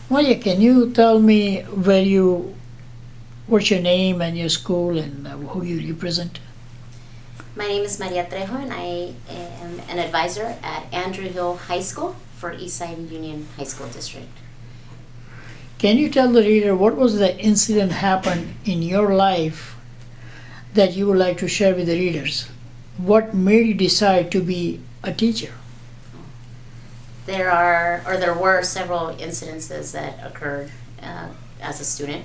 Maya, can you tell me what's your name and your school and who you represent? My name is Maria Trejo, and I am an advisor at Andrew Hill High School for Eastside Union High School District. Can you tell the reader what was the incident happened in your life that you would like to share with the readers? What made you decide to be a teacher? There were several incidences that occurred as a student.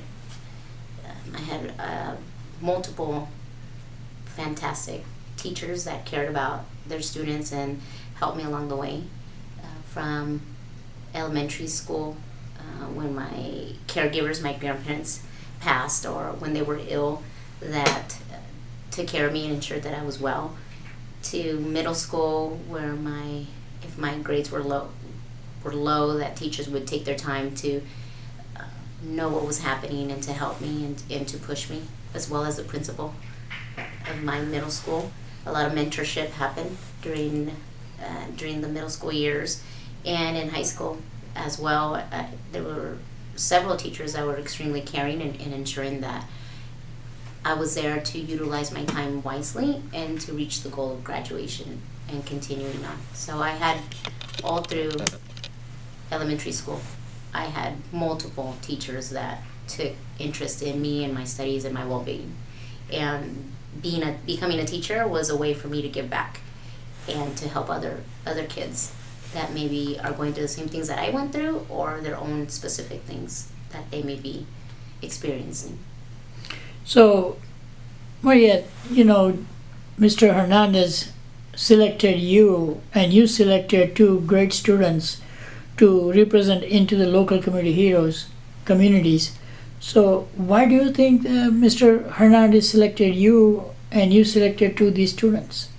I had multiple fantastic teachers that cared about their students and helped me along the way. From elementary school, when my caregivers, my grandparents, passed or when they were ill, that took care of me and ensured that I was well. To middle school, where if my grades were low, that teachers would take their time to know what was happening and to help me and to push me, as well as the principal of my middle school. A lot of mentorship happened during the middle school years, and in high school as well. There were several teachers that were extremely caring and ensuring that I was there to utilize my time wisely and to reach the goal of graduation and continuing on. So I had all through elementary school, I had multiple teachers that took interest in me and my studies and my well-being. And becoming a teacher was a way for me to give back and to help other kids that maybe are going through the same things that I went through or their own specific things that they may be experiencing. So, Maria, Mr. Hernandez selected you and you selected two great students to represent into the local communities. So why do you think Mr. Hernandez selected you and you selected two of these students?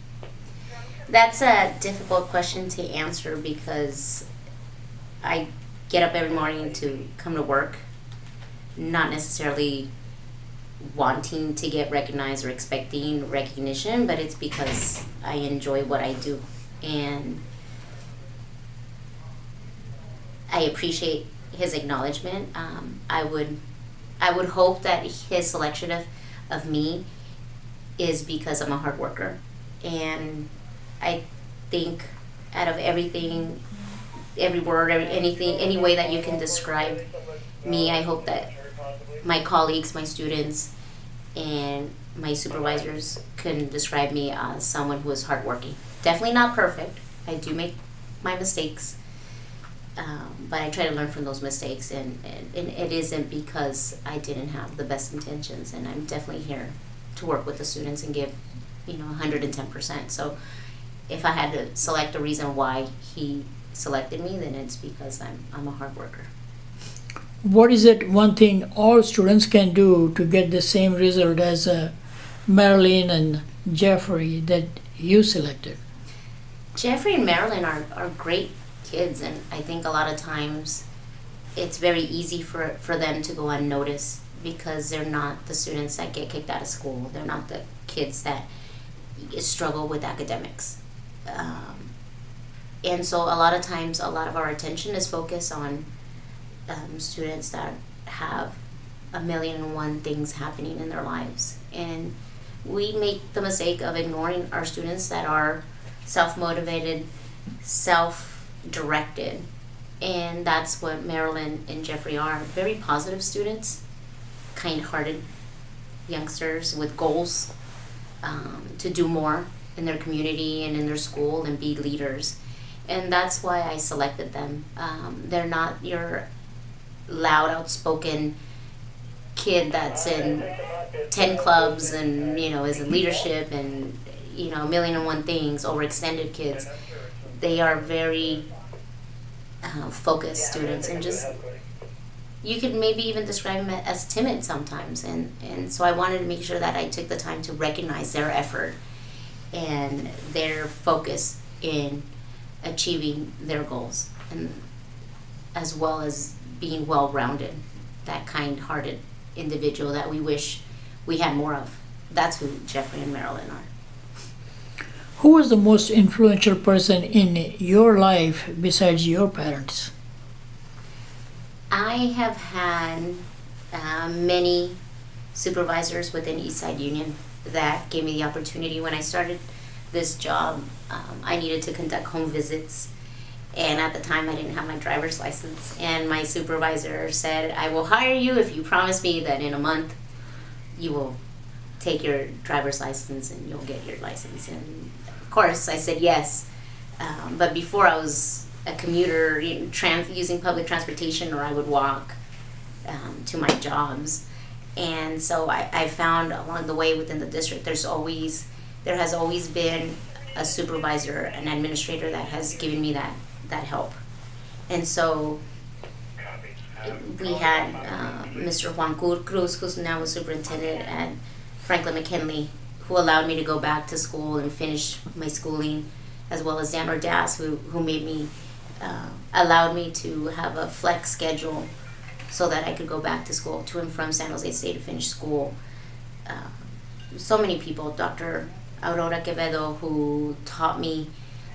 That's a difficult question to answer because I get up every morning to come to work, not necessarily wanting to get recognized or expecting recognition, but it's because I enjoy what I do. And I appreciate his acknowledgement. I would hope that his selection of me is because I'm a hard worker. And I think out of everything, every word, anything, any way that you can describe me, I hope that my colleagues, my students, and my supervisors can describe me as someone who is hardworking. Definitely not perfect. I do make my mistakes. But I try to learn from those mistakes, and it isn't because I didn't have the best intentions, and I'm definitely here to work with the students and give 110%. So if I had to select a reason why he selected me, then it's because I'm a hard worker. What is it one thing all students can do to get the same result as Marilyn and Jeffrey that you selected? Jeffrey and Marilyn are great kids, and I think a lot of times it's very easy for them to go unnoticed because they're not the students that get kicked out of school. They're not the kids that struggle with academics. And so a lot of times, a lot of our attention is focused on students that have a million and one things happening in their lives. And we make the mistake of ignoring our students that are self-motivated, self-directed. And that's what Marilyn and Jeffrey are. Very positive students, kind-hearted youngsters with goals to do more in their community and in their school and be leaders. And that's why I selected them. They're not your loud, outspoken kid that's in 10 clubs and is in leadership and a million and one things, overextended kids. They are very focused students, and just you could maybe even describe them as timid sometimes, and so I wanted to make sure that I took the time to recognize their effort and their focus in achieving their goals, and as well as being well-rounded, that kind-hearted individual that we wish we had more of. That's who Jeffrey and Marilyn are. Who was the most influential person in your life besides your parents? I have had many supervisors within Eastside Union that gave me the opportunity. When I started this job, I needed to conduct home visits, and at the time I didn't have my driver's license, and my supervisor said, I will hire you if you promise me that in a month you will take your driver's license and you'll get your license. And of course I said yes, but before I was a commuter, using public transportation, or I would walk to my jobs. And so I found along the way within the district, there has always been a supervisor, an administrator that has given me that help. And so we had Mr. Juan Cruz, who's now a superintendent at Franklin McKinley, who allowed me to go back to school and finish my schooling, as well as Dan Ordaz, who made me, allowed me to have a flex schedule so that I could go back to school, to and from San Jose State to finish school. So many people, Dr. Aurora Quevedo, who taught me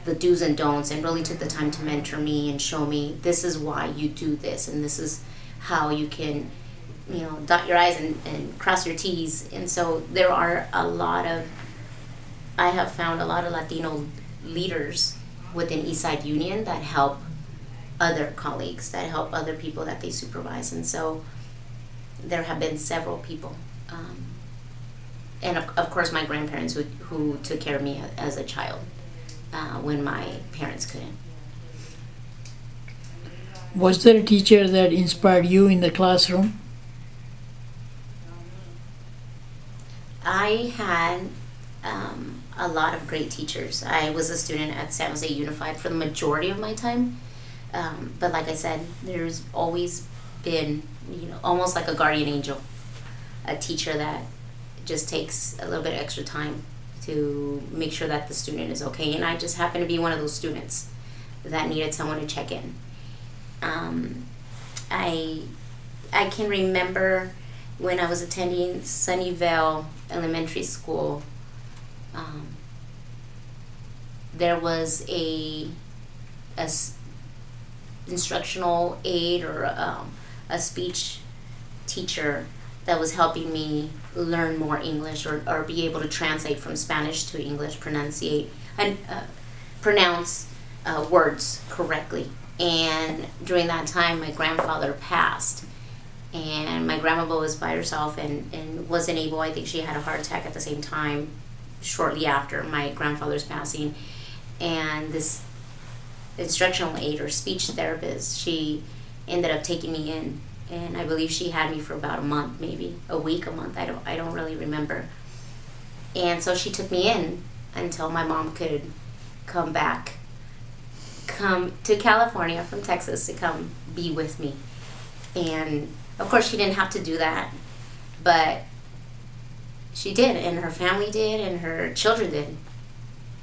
the do's and don'ts and really took the time to mentor me and show me, this is why you do this, and this is how you can, dot your I's and cross your T's. And so there are I have found a lot of Latino leaders within Eastside Union that help other colleagues, that help other people that they supervise. And so there have been several people. And of course my grandparents who took care of me as a child when my parents couldn't. Was there a teacher that inspired you in the classroom? I had a lot of great teachers. I was a student at San Jose Unified for the majority of my time. But like I said, there's always been, almost like a guardian angel, a teacher that just takes a little bit of extra time to make sure that the student is okay. And I just happened to be one of those students that needed someone to check in. I can remember when I was attending Sunnyvale Elementary School, there was a instructional aide or a speech teacher that was helping me learn more English, or be able to translate from Spanish to English, pronounce words correctly. And during that time, my grandfather passed, and my grandmother was by herself and wasn't able, I think she had a heart attack at the same time, shortly after my grandfather's passing. And this instructional aide or speech therapist, she ended up taking me in, and I believe she had me for about a month, maybe a week, a month, I don't really remember. And so she took me in until my mom could come to California from Texas to come be with me. And of course she didn't have to do that, but she did, and her family did, and her children did.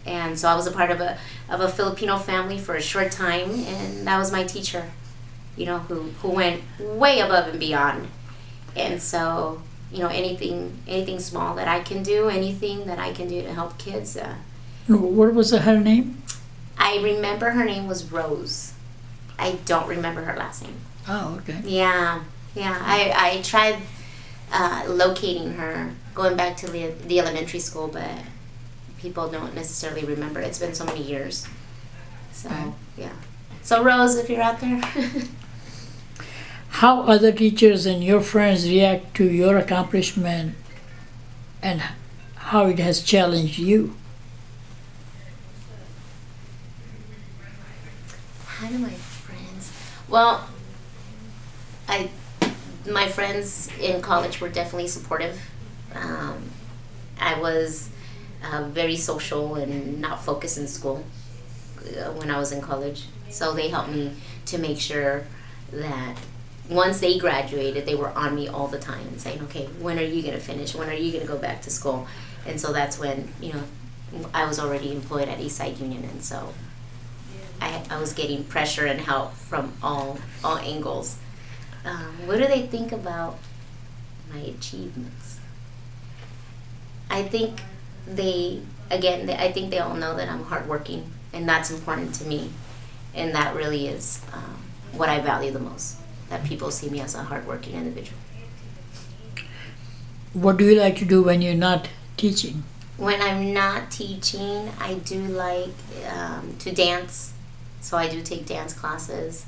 And so I was a part of a Filipino family for a short time, and that was my teacher, who went way above and beyond. And so, anything small that I can do, anything that I can do to help kids. What was her name? I remember her name was Rose. I don't remember her last name. Oh, okay. Yeah. I tried locating her, going back to the elementary school, but people don't necessarily remember. It's been so many years. So, yeah. So, Rose, if you're out there. How other teachers and your friends react to your accomplishment, and how it has challenged you? How do my friends? Well, my friends in college were definitely supportive. I was very social and not focused in school when I was in college. So they helped me to make sure that once they graduated, they were on me all the time and saying, okay, when are you going to finish? When are you going to go back to school? And so that's when, I was already employed at Eastside Union, and so I was getting pressure and help from all angles. What do they think about my achievements? I think they all know that I'm hardworking, and that's important to me, and that really is what I value the most. that people see me as a hardworking individual. What do you like to do when you're not teaching? When I'm not teaching, I do like to dance. So I do take dance classes.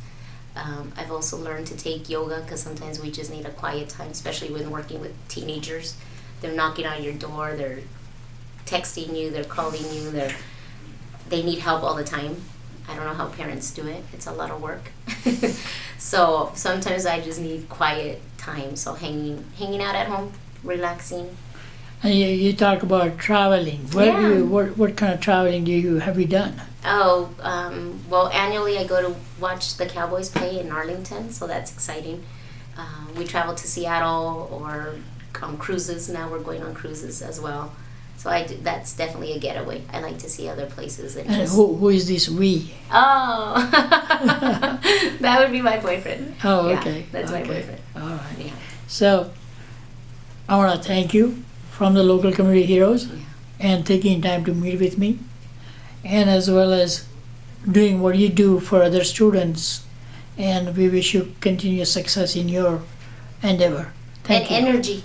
I've also learned to take yoga because sometimes we just need a quiet time, especially when working with teenagers. They're knocking on your door, they're texting you, they're calling you, they need help all the time. I don't know how parents do it. It's a lot of work. So sometimes I just need quiet time. So hanging out at home, relaxing. And you talk about traveling. Where do you, what kind of traveling have you done? Oh, well, annually I go to watch the Cowboys play in Arlington, so that's exciting. We travel to Seattle or on cruises. Now we're going on cruises as well. So that's definitely a getaway. I like to see other places. And who is this we? Oh, that would be my boyfriend. Oh, yeah, okay. That's my boyfriend. All right. Yeah. So I want to thank you from the local community heroes Yeah. and taking time to meet with me, and as well as doing what you do for other students. And we wish you continuous success in your endeavor. Thank you. And energy.